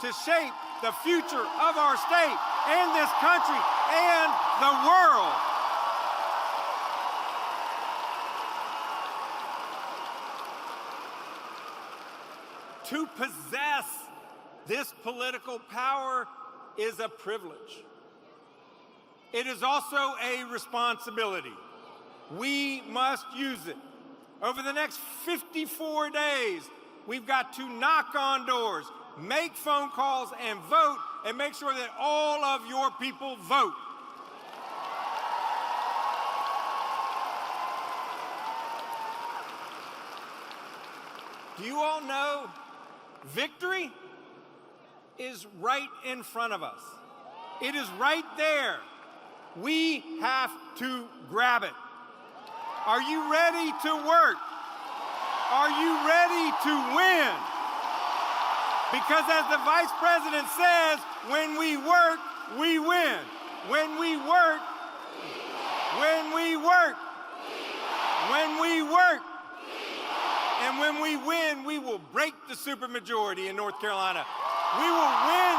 to shape the future of our state and this country and the world. To possess this political power is a privilege. It is also a responsibility. We must use it. Over the next 54 days, we've got to knock on doors, make phone calls, and vote, and make sure that all of your people vote. Do you all know victory is right in front of us? It is right there. We have to grab it. Are you ready to work? Are you ready to win? Because as the Vice President says, when we work, we win. When we work, when we work, when we work, and when we win, we will break the supermajority in North Carolina. We will win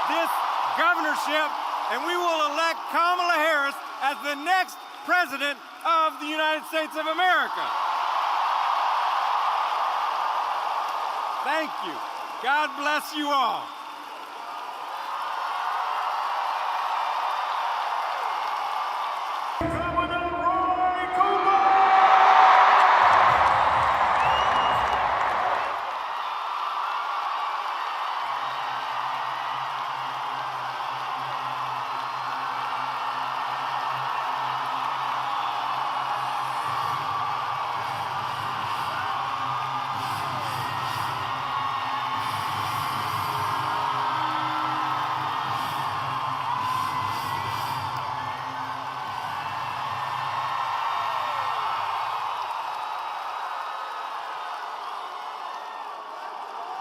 this governorship, and we will elect Kamala Harris as the next president of the United States of America. Thank you. God bless you all.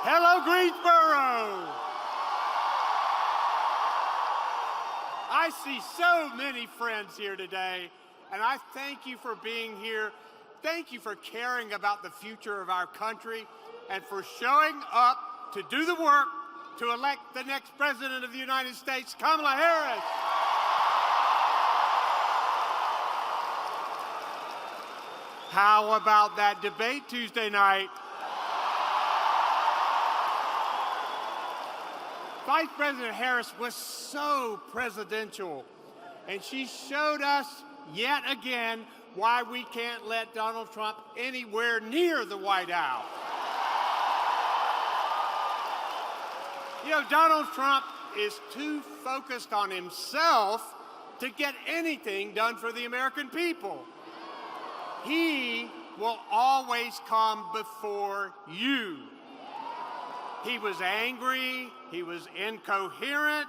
Hello, Greensboro! I see so many friends here today, and I thank you for being here. Thank you for caring about the future of our country and for showing up to do the work to elect the next president of the United States, Kamala Harris. How about that debate Tuesday night? Vice President Harris was so presidential, and she showed us yet again why we can't let Donald Trump anywhere near the White House. You know, Donald Trump is too focused on himself to get anything done for the American people. He will always come before you. He was angry, he was incoherent,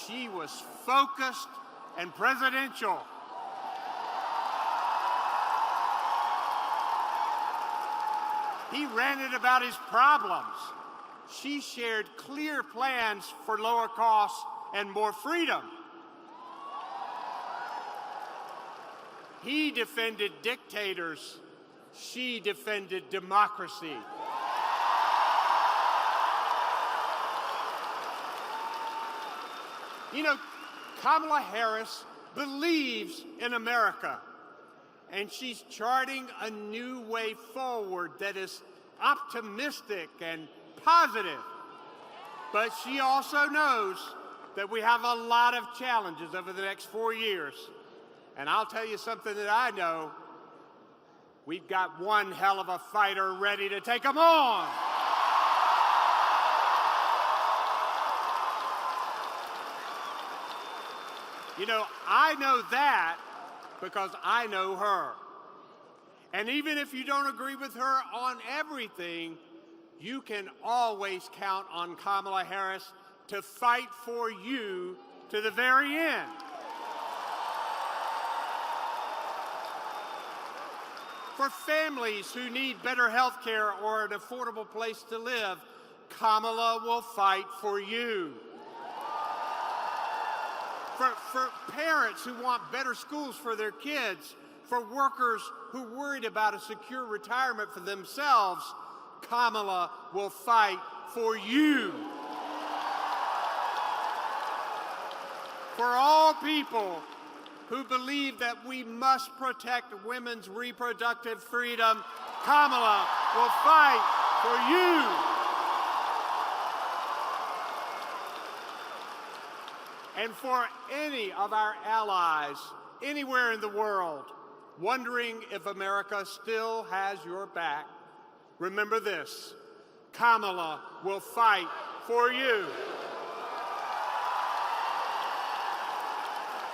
she was focused and presidential. He ranted about his problems. She shared clear plans for lower costs and more freedom. He defended dictators. She defended democracy. You know, Kamala Harris believes in America, and she's charting a new way forward that is optimistic and positive. But she also knows that we have a lot of challenges over the next 4 years. And I'll tell you something that I know, we've got one hell of a fighter ready to take them on. You know, I know that because I know her. And even if you don't agree with her on everything, you can always count on Kamala Harris to fight for you to the very end. For families who need better health care or an affordable place to live, Kamala will fight for you. For parents who want better schools for their kids, for workers who are worried about a secure retirement for themselves, Kamala will fight for you. For all people who believe that we must protect women's reproductive freedom, Kamala will fight for you. And for any of our allies anywhere in the world wondering if America still has your back, remember this: Kamala will fight for you.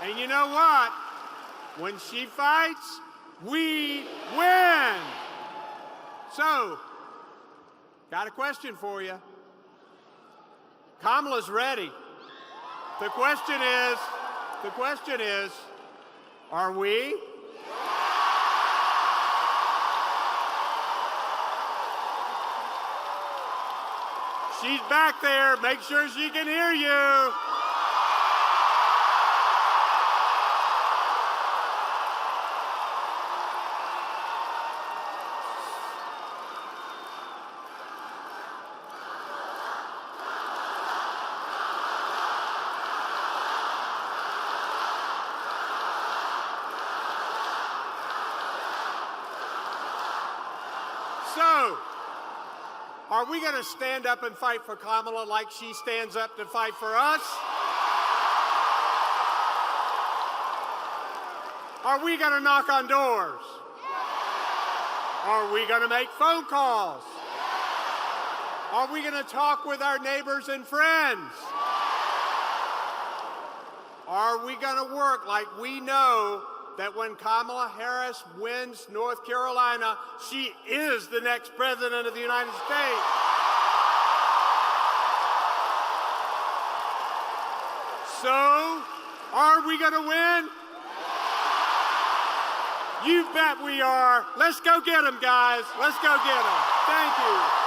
And you know what? When she fights, we win. So, got a question for you. Kamala's ready. The question is, are we? She's back there. Make sure she can hear you. So, are we going to stand up and fight for Kamala like she stands up to fight for us? Are we going to knock on doors? Are we going to make phone calls? Are we going to talk with our neighbors and friends? Are we going to work like we know that when Kamala Harris wins North Carolina, she is the next president of the United States? So, are we going to win? You bet we are. Let's go get them, guys. Let's go get them. Thank you.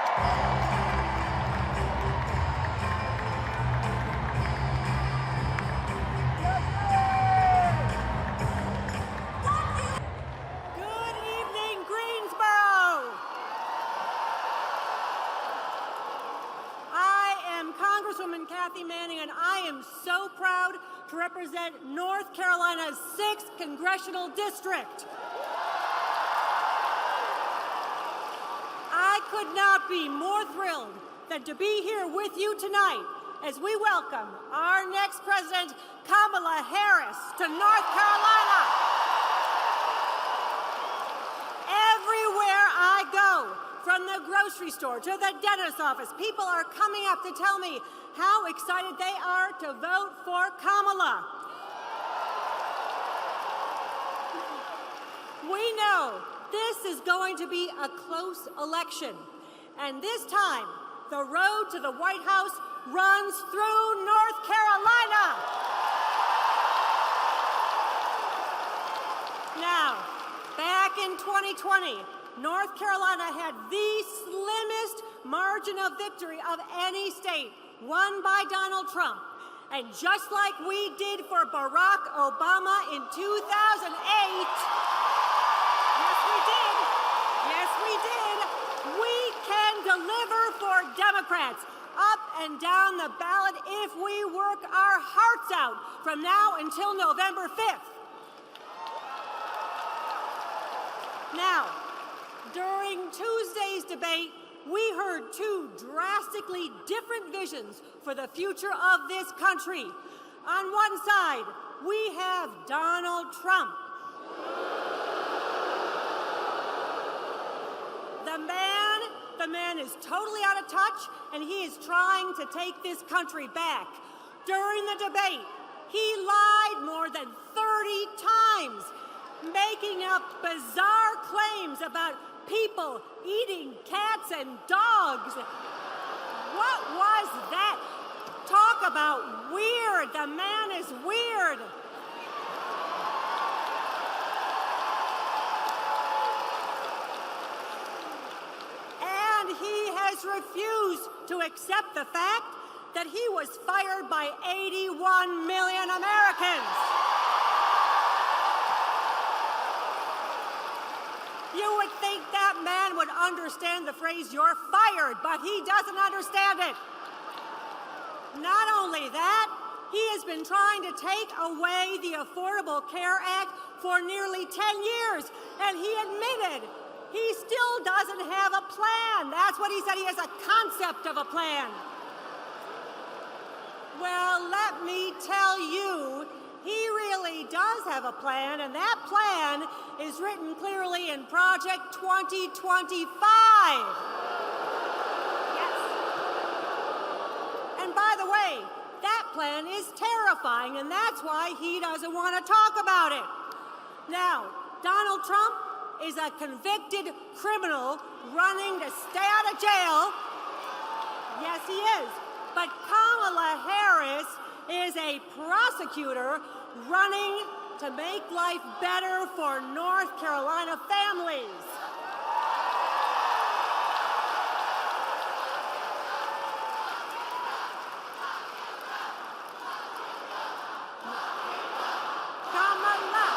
Good evening, Greensboro. I am Congresswoman Kathy Manning, and I am so proud to represent North Carolina's 6th Congressional District. I could not be more thrilled than to be here with you tonight as we welcome our next president, Kamala Harris, to North Carolina. Everywhere I go, from the grocery store to the dentist's office, people are coming up to tell me how excited they are to vote for Kamala. We know this is going to be a close election, and this time, the road to the White House runs through North Carolina. Now, back in 2020, North Carolina had the slimmest margin of victory of any state, won by Donald Trump. And just like we did for Barack Obama in 2008, yes we did, we can deliver for Democrats up and down the ballot if we work our hearts out from now until November 5th. Now, during Tuesday's debate, we heard two drastically different visions for the future of this country. On one side, we have Donald Trump. The man is totally out of touch, and he is trying to take this country back. During the debate, he lied more than 30 times, making up bizarre claims about people eating cats and dogs. What was that? Talk about weird. The man is weird. And he has refused to accept the fact that he was fired by 81 million Americans. You would think that man would understand the phrase, "you're fired," but he doesn't understand it. Not only that, he has been trying to take away the Affordable Care Act for nearly 10 years, and he admitted he still doesn't have a plan. That's what he said. He has a concept of a plan. Well, let me tell you, he really does have a plan, and that plan is written clearly in Project 2025. Yes. And by the way, that plan is terrifying, and that's why he doesn't want to talk about it. Now, Donald Trump is a convicted criminal running to stay out of jail. Yes, he is. But Kamala Harris is a prosecutor running to make life better for North Carolina families. Kamala.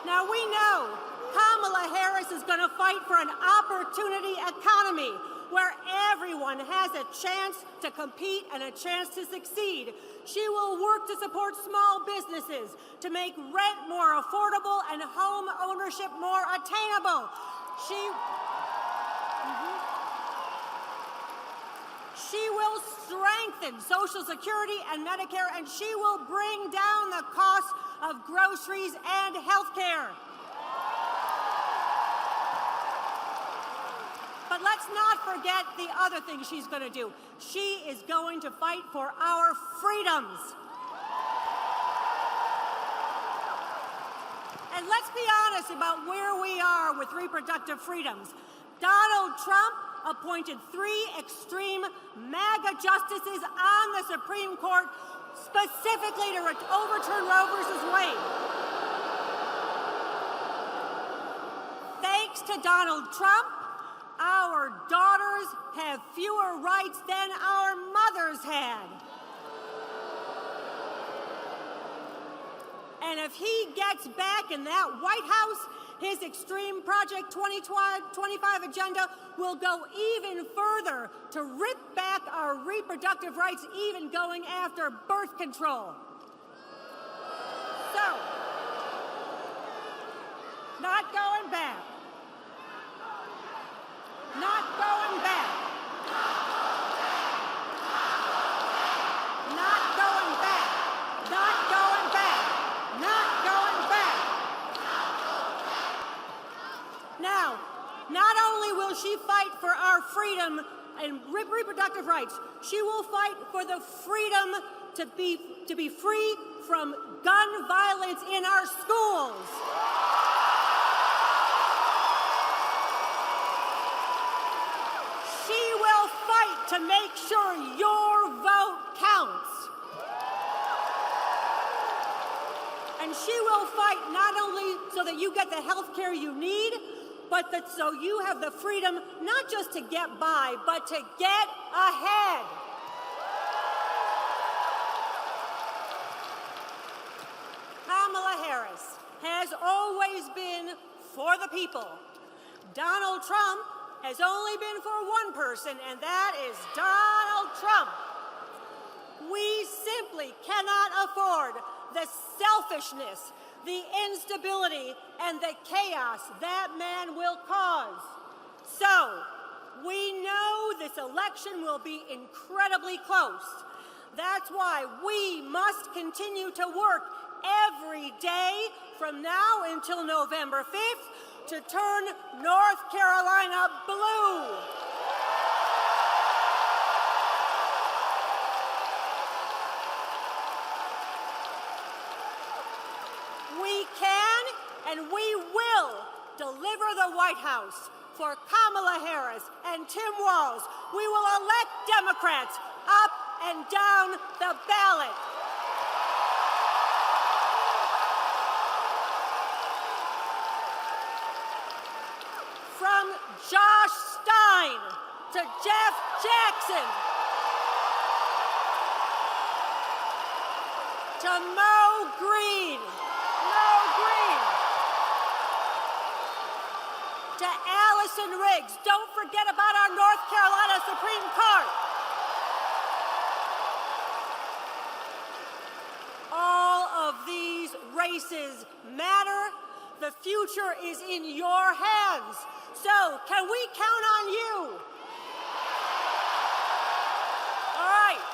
Now we know Kamala Harris is going to fight for an opportunity economy where everyone has a chance to compete and a chance to succeed. She will work to support small businesses, to make rent more affordable and home ownership more attainable. She will strengthen Social Security and Medicare, and she will bring down the cost of groceries and health care. But let's not forget the other thing she's going to do. She is going to fight for our freedoms. And let's be honest about where we are with reproductive freedoms. Donald Trump appointed 3 extreme MAGA justices on the Supreme Court specifically to overturn Roe versus Wade. Thanks to Donald Trump, our daughters have fewer rights than our mothers had. And if he gets back in that White House, his Extreme Project 2025 agenda will go even further to rip back our reproductive rights, even going after birth control. So, not going back. Not going back. Not going back. Not going back. Not going back. Now, not only will she fight for our freedom and reproductive rights, she will fight for the freedom to be free from gun violence in our schools. She will fight to make sure your vote counts. And she will fight not only so that you get the health care you need, but so you have the freedom not just to get by, but to get ahead. Kamala Harris has always been for the people. Donald Trump has only been for one person, and that is Donald Trump. We simply cannot afford the selfishness, the instability, and the chaos that man will cause. So, we know this election will be incredibly close. That's why we must continue to work every day from now until November 5th to turn North Carolina blue. We can and we will deliver the White House for Kamala Harris and Tim Walz. We will elect Democrats up and down the ballot. From Josh Stein to Jeff Jackson to Mo Green, to Allison Riggs. Don't forget about our North Carolina Supreme Court. All of these races matter. The future is in your hands. So, can we count on you? All right,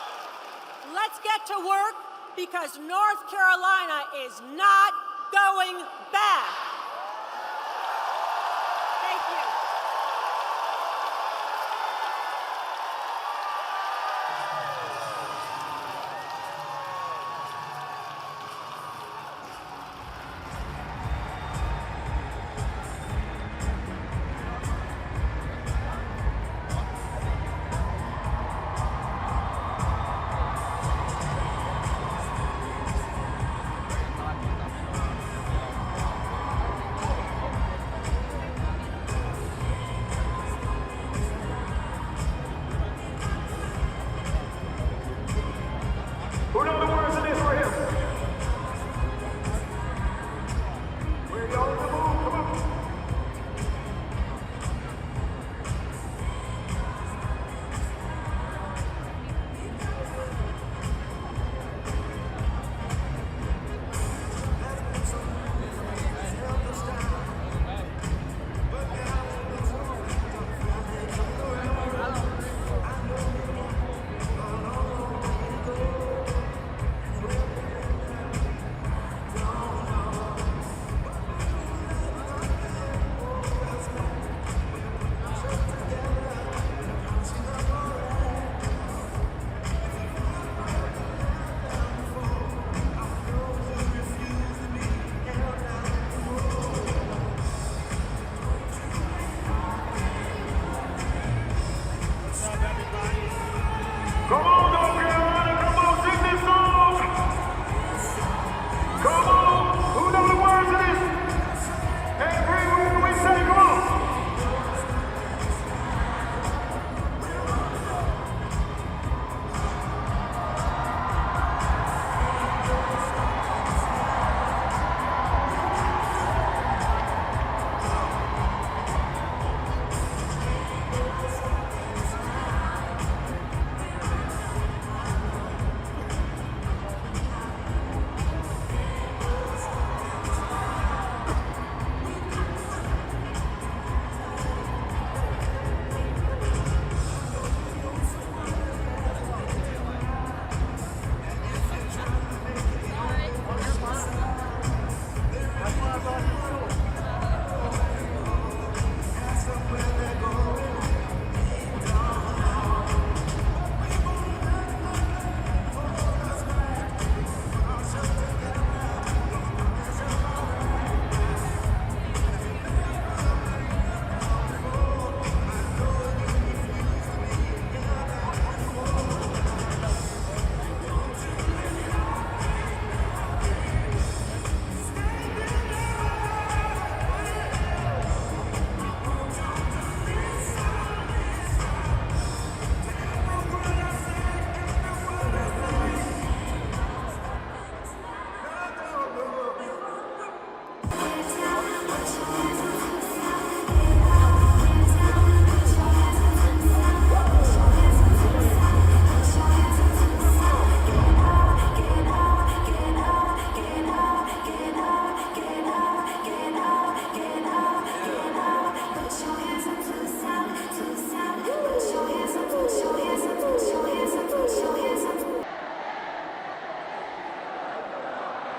let's get to work because North Carolina is not going back. Thank you.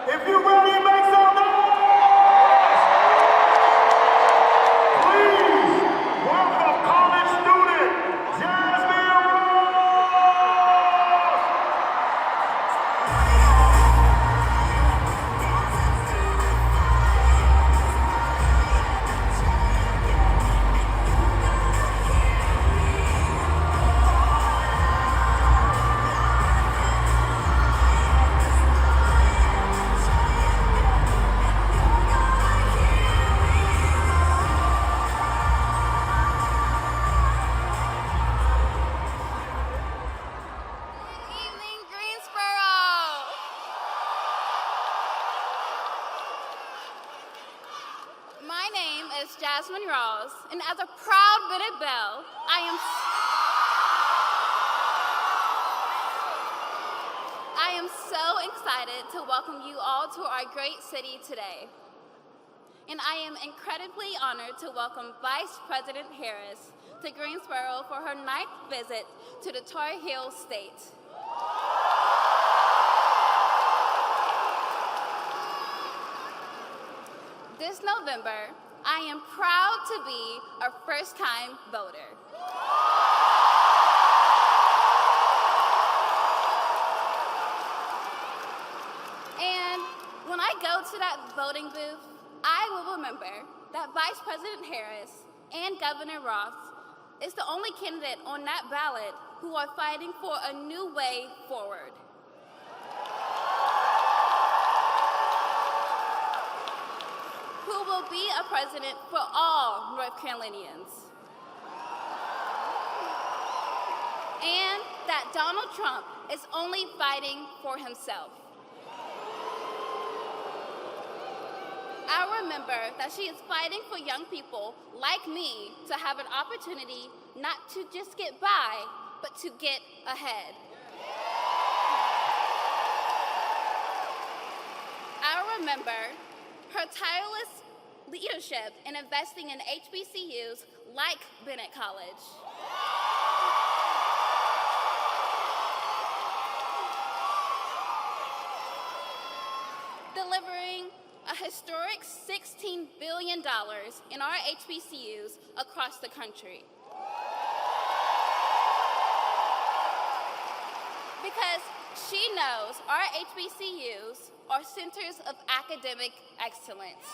If you're ready, make some noise! Please welcome college student Jasmine Evening, Greensboro. My name is Jasmine Rawls, and as a proud Bennett Belle, I am so excited to welcome you all to our great city today. And I am incredibly honored to welcome Vice President Harris to Greensboro for her 9th visit to the Tar Heel State. This November, I am proud to be a first-time voter. And when I go to that voting booth, I will remember that Vice President Harris and Governor Ross is the only candidate on that ballot who are fighting for a new way forward. Who will be a president for all North Carolinians. And that Donald Trump is only fighting for himself. I remember that she is fighting for young people like me to have an opportunity not to just get by, but to get ahead. I remember her tireless leadership in investing in HBCUs like Bennett College. Delivering a historic $16 billion in our HBCUs across the country. Because she knows our HBCUs are centers of academic excellence.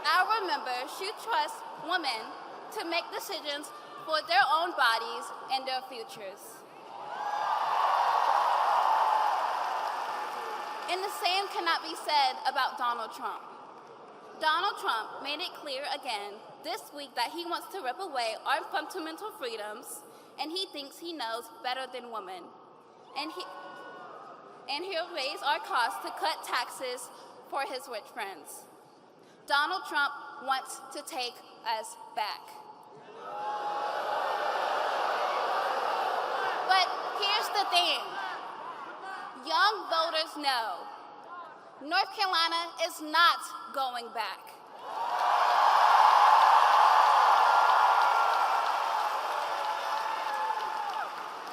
I remember she trusts women to make decisions for their own bodies and their futures. And the same cannot be said about Donald Trump. Donald Trump made it clear again this week that he wants to rip away our fundamental freedoms, and he thinks he knows better than women. And he'll raise our costs to cut taxes for his rich friends. Donald Trump wants to take us back. But here's the thing. Young voters know North Carolina is not going back.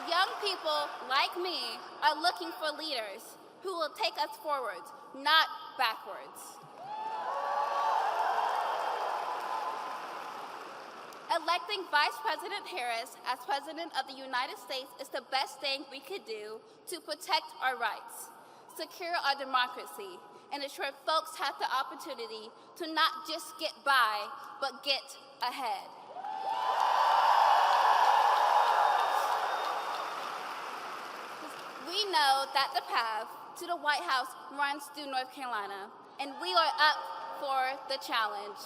Young people like me are looking for leaders who will take us forwards, not backwards. Electing Vice President Harris as President of the United States is the best thing we could do to protect our rights, secure our democracy, and ensure folks have the opportunity to not just get by, but get ahead. We know that the path to the White House runs through North Carolina, and we are up for the challenge.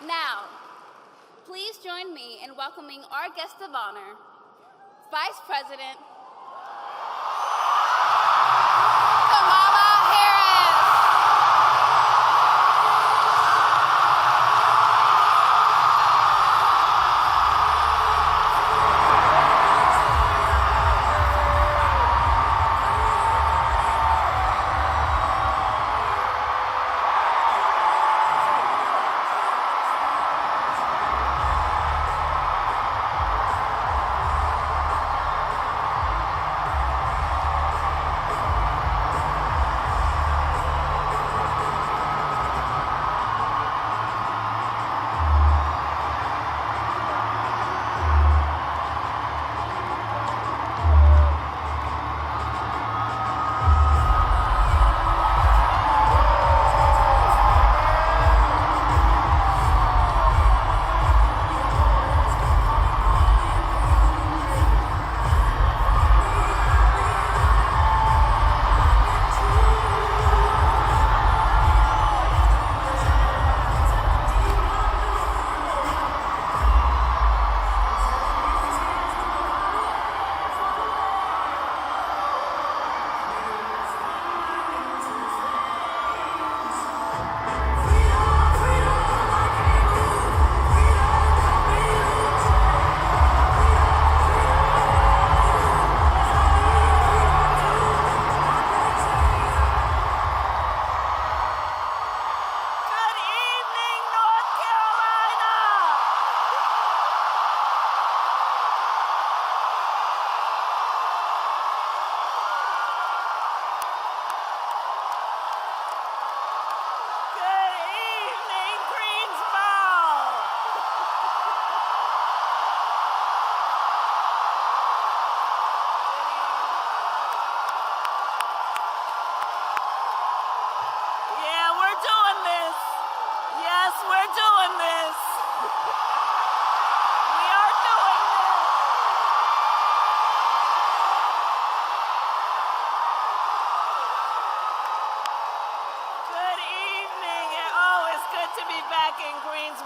Now, please join me in welcoming our guest of honor, Vice President Kamala Harris.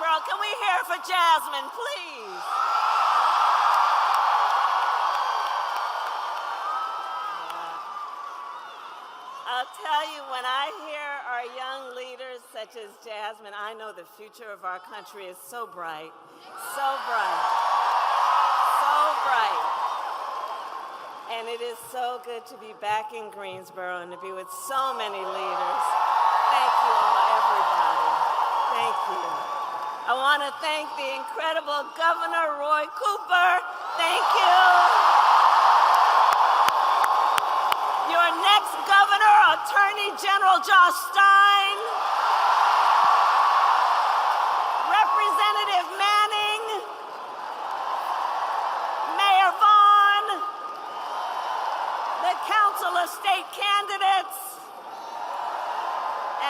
Greensboro. Can we hear it for Jasmine, please? I'll tell you, when I hear our young leaders such as Jasmine, I know the future of our country is so bright, so bright, so bright. And it is so good to be back in Greensboro and to be with so many leaders. Thank you all, everybody. Thank you. I want to thank the incredible Governor Roy Cooper. Thank you. Your next governor, Attorney General Josh Stein, Representative Manning, Mayor Vaughn, the Council of State Candidates,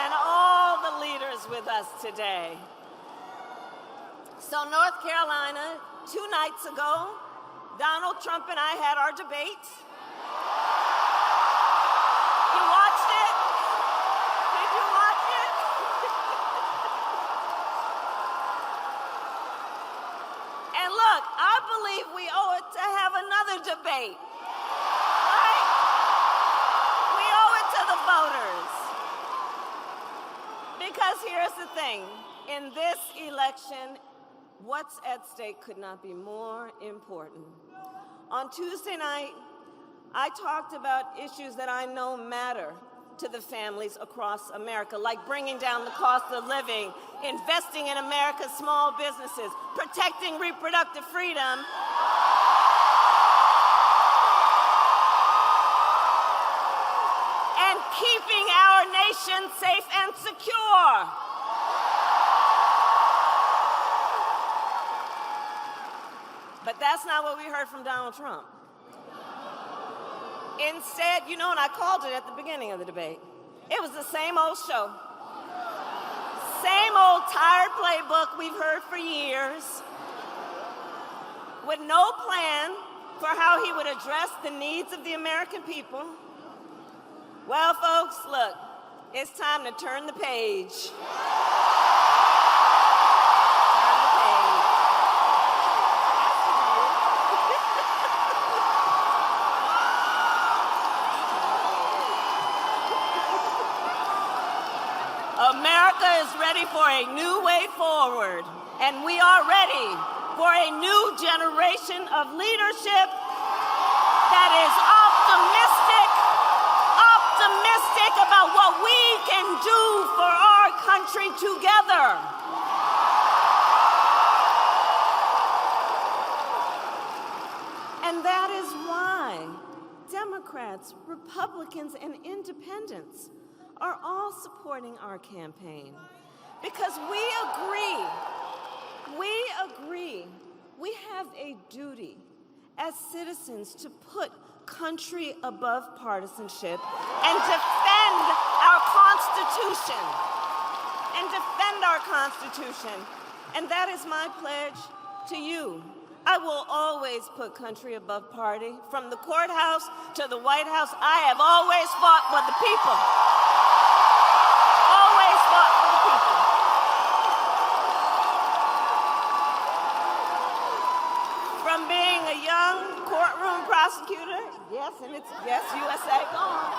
and all the leaders with us today. So North Carolina, 2 nights ago, Donald Trump and I had our debate. You watched it? Did you watch it? And look, I believe we owe it to have another debate, right? We owe it to the voters. Because here's the thing, in this election, what's at stake could not be more important. On Tuesday night, I talked about issues that I know matter to the families across America, like bringing down the cost of living, investing in America's small businesses, protecting reproductive freedom, and keeping our nation safe and secure. But that's not what we heard from Donald Trump. Instead, you know, and I called it at the beginning of the debate, it was the same old show. Same old tired playbook we've heard for years, with no plan for how he would address the needs of the American people. Well, folks, look, it's time to turn the page. America is ready for a new way forward, and we are ready for a new generation of leadership that is optimistic about what we can do for our country together. And that is why Democrats, Republicans, and Independents are all supporting our campaign, because we agree we have a duty as citizens to put country above partisanship and defend our Constitution. And that is my pledge to you. I will always put country above party. From the courthouse to the White House, I have always fought for the people. Always fought for the people. From being a young courtroom prosecutor, yes, and it's yes, USA, go on.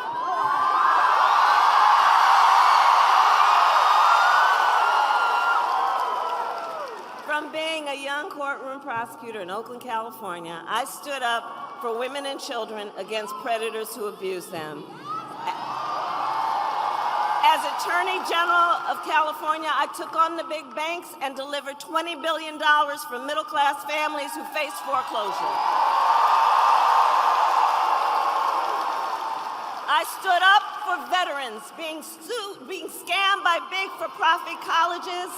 From being a young courtroom prosecutor in Oakland, California, I stood up for women and children against predators who abuse them. As Attorney General of California, I took on the big banks and delivered $20 billion for middle-class families who face foreclosure. I stood up for veterans being scammed by big for-profit colleges,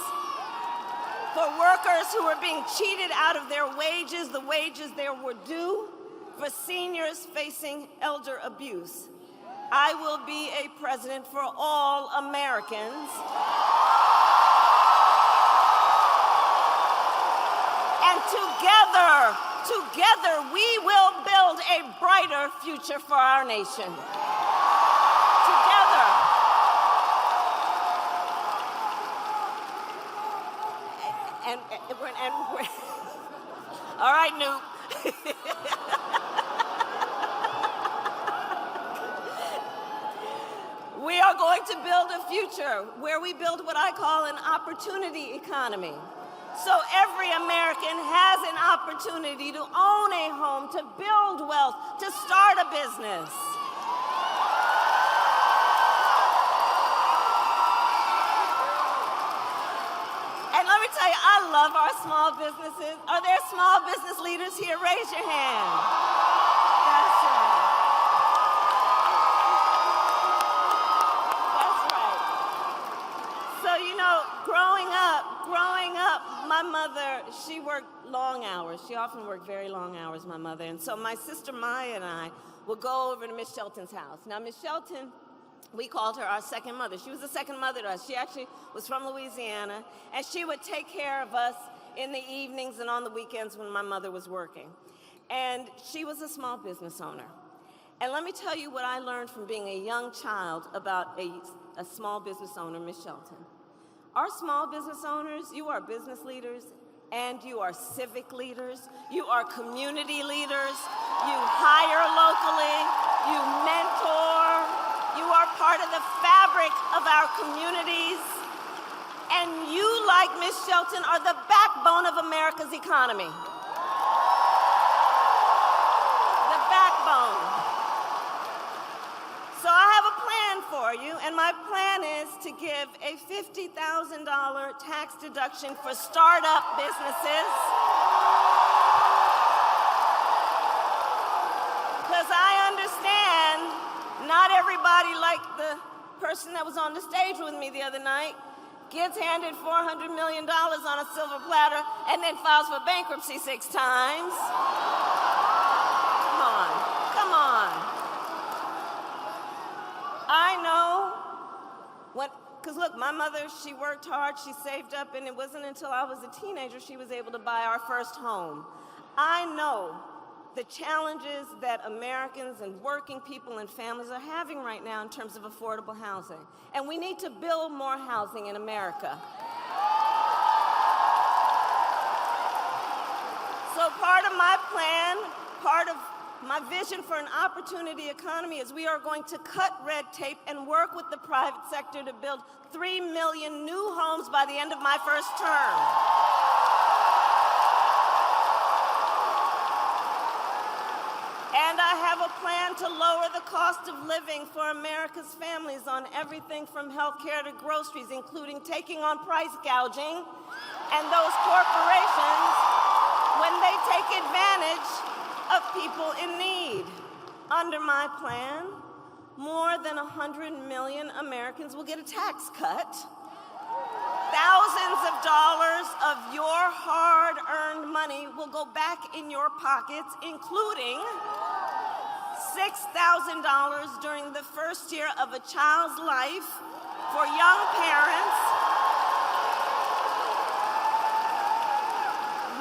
for workers who were being cheated out of their wages, the wages they were due, for seniors facing elder abuse. I will be a president for all Americans. And together we will build a brighter future for our nation. Together. we're all right, Newt. We are going to build a future where we build what I call an opportunity economy. So every American has an opportunity to own a home, to build wealth, to start a business. And let me tell you, I love our small businesses. Are there small business leaders here? Raise your hand. That's right. That's right. So, you know, growing up, my mother, she worked long hours. She often worked very long hours, my mother. And so my sister Maya and I would go over to Miss Shelton's house. Now, Miss Shelton, we called her our second mother. She was the second mother to us. She actually was from Louisiana, and she would take care of us in the evenings and on the weekends when my mother was working. And she was a small business owner. And let me tell you what I learned from being a young child about a small business owner, Miss Shelton. Our small business owners, you are business leaders, and you are civic leaders, you are community leaders, you hire locally, you mentor, you are part of the fabric of our communities, and you, like Miss Shelton, are the backbone of America's economy. The backbone. So I have a plan for you, and my plan is to give a $50,000 tax deduction for startup businesses. Because I understand not everybody, like the person that was on the stage with me the other night, gets handed $400 million on a silver platter and then files for bankruptcy 6 times. Come on, come on. I know because look, my mother, she worked hard, she saved up, and it wasn't until I was a teenager she was able to buy our first home. I know the challenges that Americans and working people and families are having right now in terms of affordable housing. And we need to build more housing in America. So part of my plan, part of my vision for an opportunity economy is we are going to cut red tape and work with the private sector to build 3 million new homes by the end of my first term. And I have a plan to lower the cost of living for America's families on everything from health care to groceries, including taking on price gouging and those corporations when they take advantage of people in need. Under my plan, more than 100 million Americans will get a tax cut. Thousands of dollars of your hard-earned money will go back in your pockets, including $6,000 during the first year of a child's life for young parents,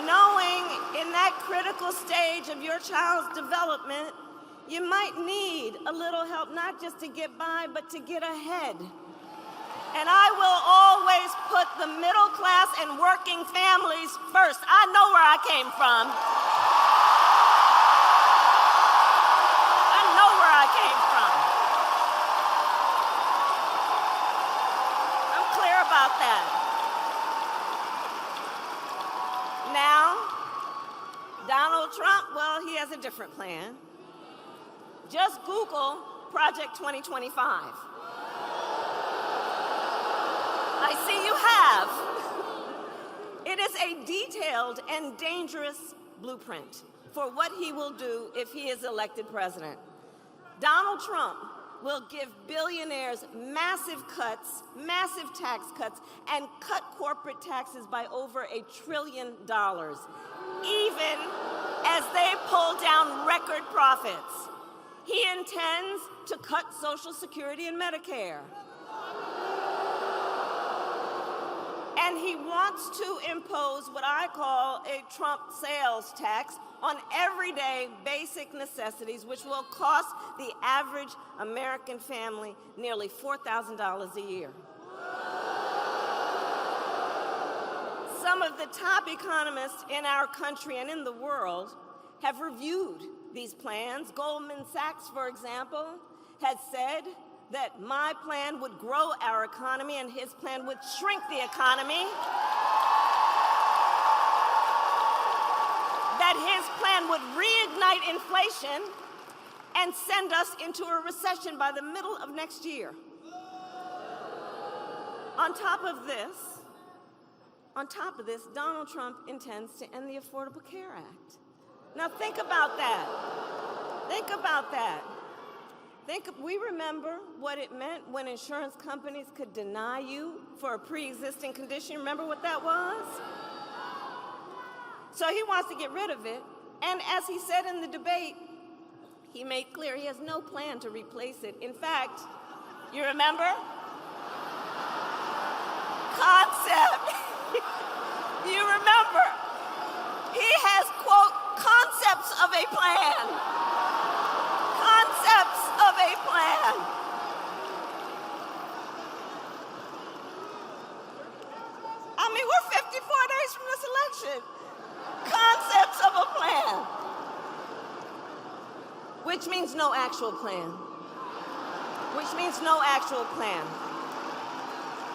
knowing in that critical stage of your child's development, you might need a little help, not just to get by, but to get ahead. And I will always put the middle class and working families first. I know where I came from. I know where I came from. I'm clear about that. Now, Donald Trump, well, he has a different plan. Just Google Project 2025. I see you have. It is a detailed and dangerous blueprint for what he will do if he is elected president. Donald Trump will give billionaires massive cuts, massive tax cuts, and cut corporate taxes by over $1 trillion, even as they pull down record profits. He intends to cut Social Security and Medicare. And he wants to impose what I call a Trump sales tax on everyday basic necessities, which will cost the average American family nearly $4,000 a year. Some of the top economists in our country and in the world have reviewed these plans. Goldman Sachs, for example, has said that my plan would grow our economy and his plan would shrink the economy. That his plan would reignite inflation and send us into a recession by the middle of next year. On top of this, Donald Trump intends to end the Affordable Care Act. Now think about that. Think about that. We remember what it meant when insurance companies could deny you for a pre-existing condition. Remember what that was? So he wants to get rid of it. And as he said in the debate, he made clear he has no plan to replace it. In fact, you remember? Concept. You remember? He has, quote, concepts of a plan. Concepts of a plan. I mean, we're 54 days from this election. Concepts of a plan. Which means no actual plan. Which means no actual plan.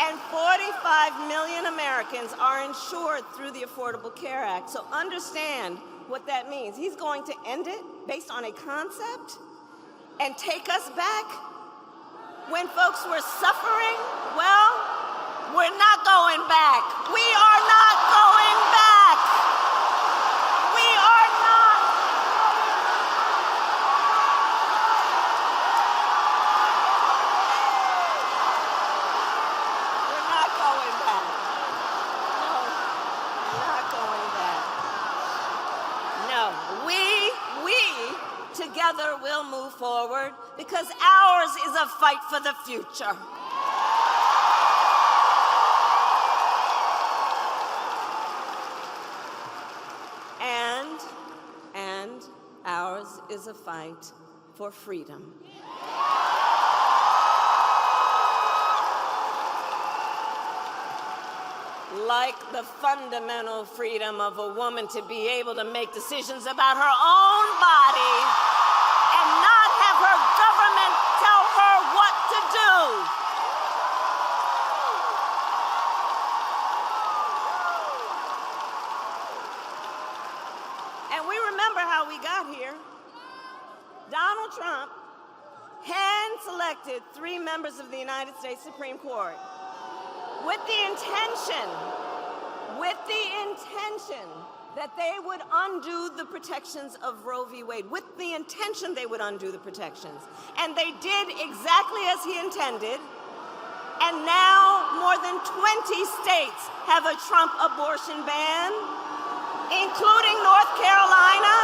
And 45 million Americans are insured through the Affordable Care Act. So understand what that means. He's going to end it based on a concept and take us back when folks were suffering. Well, we're not going back. We are not going back. We are not. We're not going back. No, we're not going back. No, we together will move forward because ours is a fight for the future. And ours is a fight for freedom. Like the fundamental freedom of a woman to be able to make decisions about her own body and not have her government tell her what to do. And we remember how we got here. Donald Trump hand-selected 3 members of the United States Supreme Court with the intention that they would undo the protections of Roe v. Wade, with the intention they would undo the protections. And they did exactly as he intended, and now more than 20 states have a Trump abortion ban, including North Carolina,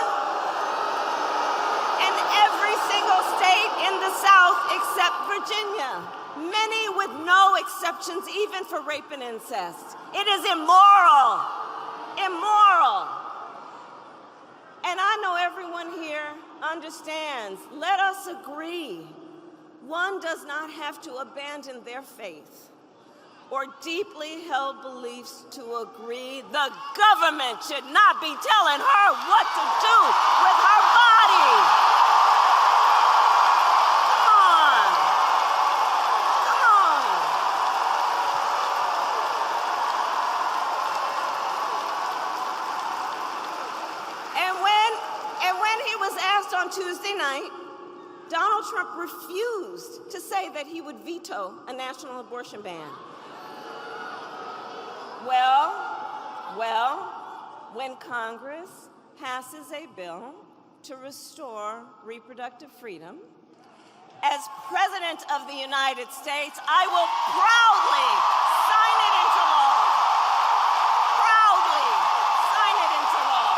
and every single state in the South except Virginia. Many with no exceptions, even for rape and incest. It is immoral. Immoral. And I know everyone here understands. Let us agree. One does not have to abandon their faith or deeply held beliefs to agree. The government should not be telling her what to do with her body. On Tuesday night, Donald Trump refused to say that he would veto a national abortion ban. Well, when Congress passes a bill to restore reproductive freedom, as President of the United States, I will proudly sign it into law. Proudly sign it into law.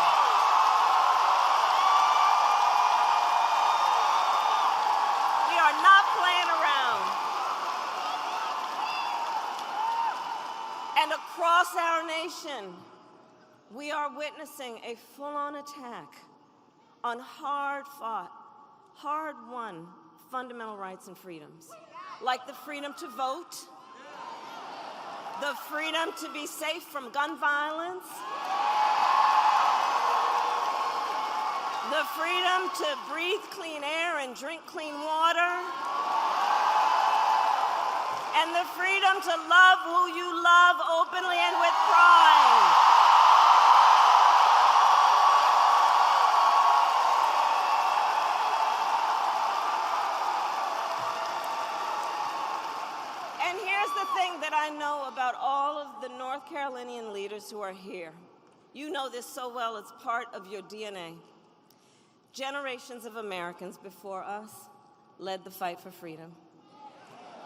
Not playing around. And across our nation, we are witnessing a full-on attack on hard-fought, hard-won fundamental rights and freedoms, like the freedom to vote, the freedom to be safe from gun violence, the freedom to breathe clean air and drink clean water, and the freedom to love who you love openly and with pride. And here's the thing that I know about all of the North Carolinian leaders who are here. You know this so well, it's part of your DNA. Generations of Americans before us led the fight for freedom.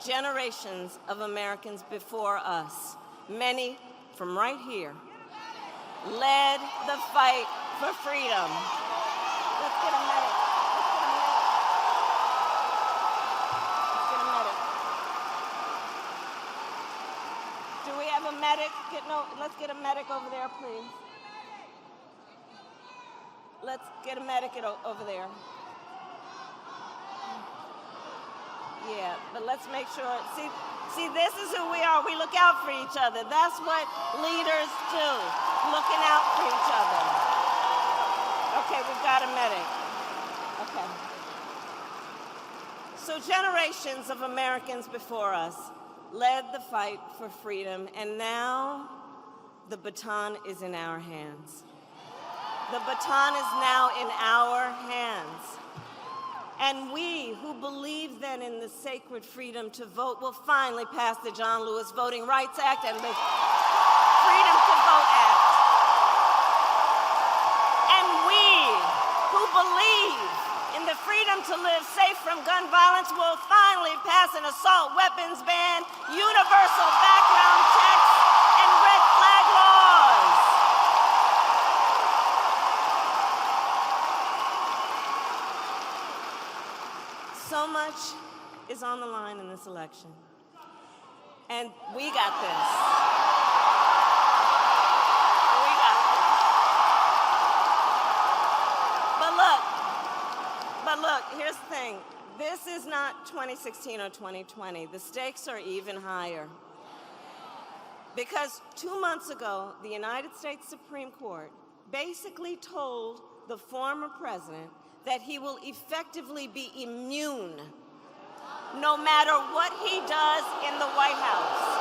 Generations of Americans before us, many from right here, led the fight for freedom. Let's get a medic. Let's get a medic. Do we have a medic? Let's get a medic over there, please. Let's get a medic over there. Yeah, but let's make sure. See, this is who we are. We look out for each other. That's what leaders do, looking out for each other. Okay, we've got a medic. Okay. So generations of Americans before us led the fight for freedom, and now the baton is in our hands. The baton is now in our hands. And we who believe then in the sacred freedom to vote will finally pass the John Lewis Voting Rights Act and the Freedom to Vote Act. And we who believe in the freedom to live safe from gun violence will finally pass an assault weapons ban, universal background checks, and red flag laws. So much is on the line in this election, and we got this. We got this. But look, here's the thing. This is not 2016 or 2020. The stakes are even higher. Because 2 months ago, the United States Supreme Court basically told the former president that he will effectively be immune no matter what he does in the White House.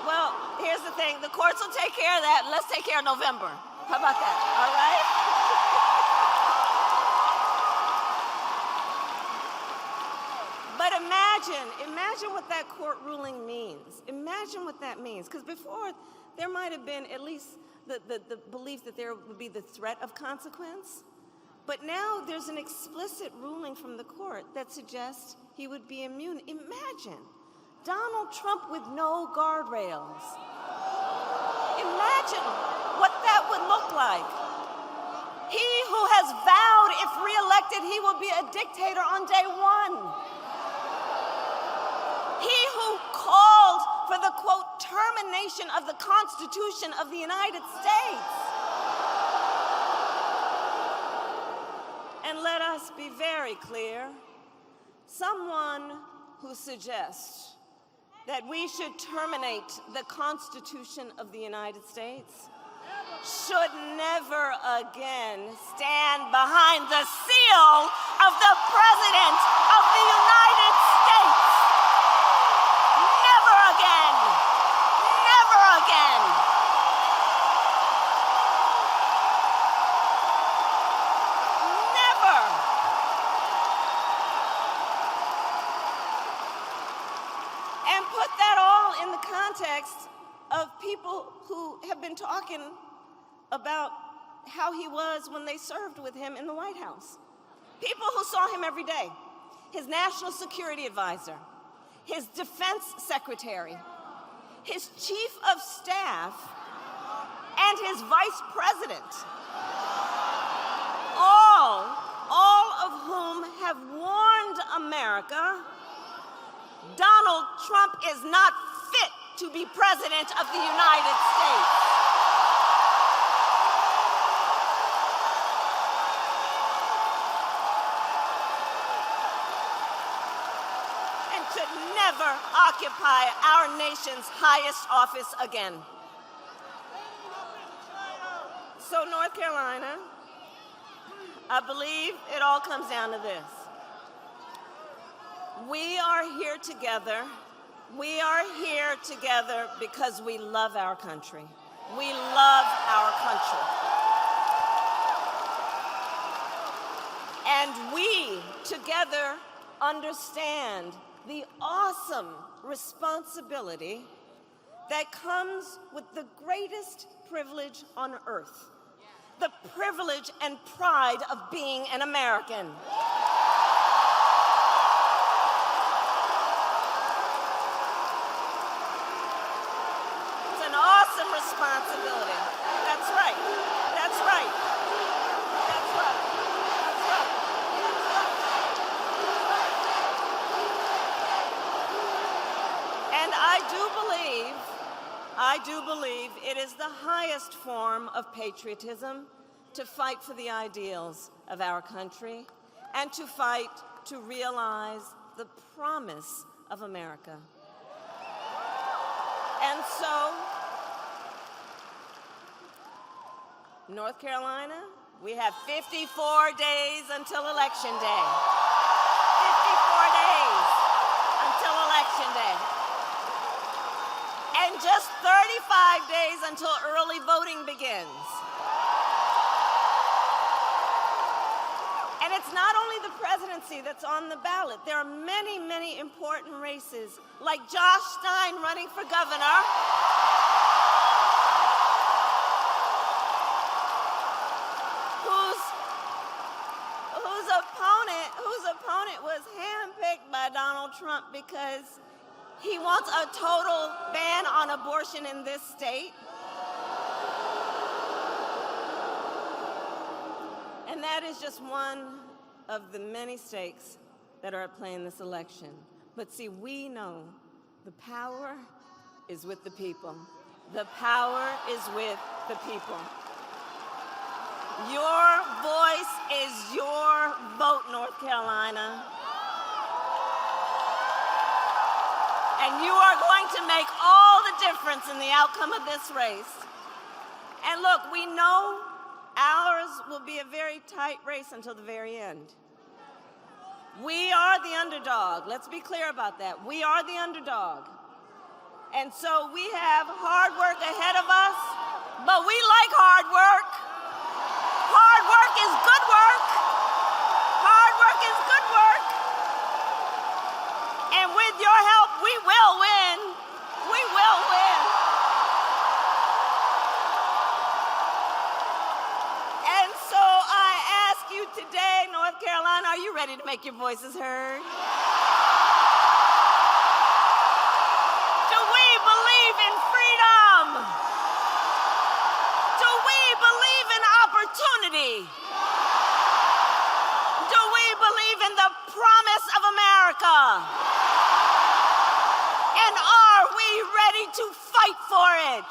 Well, here's the thing. The courts will take care of that. Let's take care of November. How about that? All right? But imagine what that court ruling means. Imagine what that means. Because before, there might have been at least the belief that there would be the threat of consequence. But now there's an explicit ruling from the court that suggests he would be immune. Imagine Donald Trump with no guardrails. Imagine what that would look like. He who has vowed, if reelected, he will be a dictator on day one. He who called for the, quote, termination of the Constitution of the United States. And let us be very clear, someone who suggests that we should terminate the Constitution of the United States should never again stand behind the seal of the President of the United States. Never again. Never again. Never. And put that all in the context of people who have been talking about how he was when they served with him in the White House. People who saw him every day. His national security advisor, his defense secretary, his chief of staff, and his vice president. All of whom have warned America, Donald Trump is not fit to be president of the United States. occupy our nation's highest office again. So, North Carolina, I believe it all comes down to this. We are here together. We are here together because we love our country. We love our country. And we together understand the awesome responsibility that comes with the greatest privilege on earth, the privilege and pride of being an American. It's an awesome responsibility. That's right. That's right. That's right. That's right. And I do believe it is the highest form of patriotism to fight for the ideals of our country and to fight to realize the promise of America. And so, North Carolina, we have 54 days until Election Day. 54 days until Election Day. And just 35 days until early voting begins. And it's not only the presidency that's on the ballot. There are many, many important races, like Josh Stein running for governor. Whose opponent was handpicked by Donald Trump because he wants a total ban on abortion in this state. And that is just one of the many stakes that are at play in this election. But see, we know the power is with the people. The power is with the people. Your voice is your vote, North Carolina. And you are going to make all the difference in the outcome of this race. And look, we know ours will be a very tight race until the very end. We are the underdog. Let's be clear about that. We are the underdog. And so we have hard work ahead of us, but we like hard work. Hard work is good work. Hard work is good work. And with your help, we will win. We will win. And so I ask you today, North Carolina, are you ready to make your voices heard? Do we believe in freedom? Do we believe in opportunity? Do we believe in the promise of America? And are we ready to fight for it?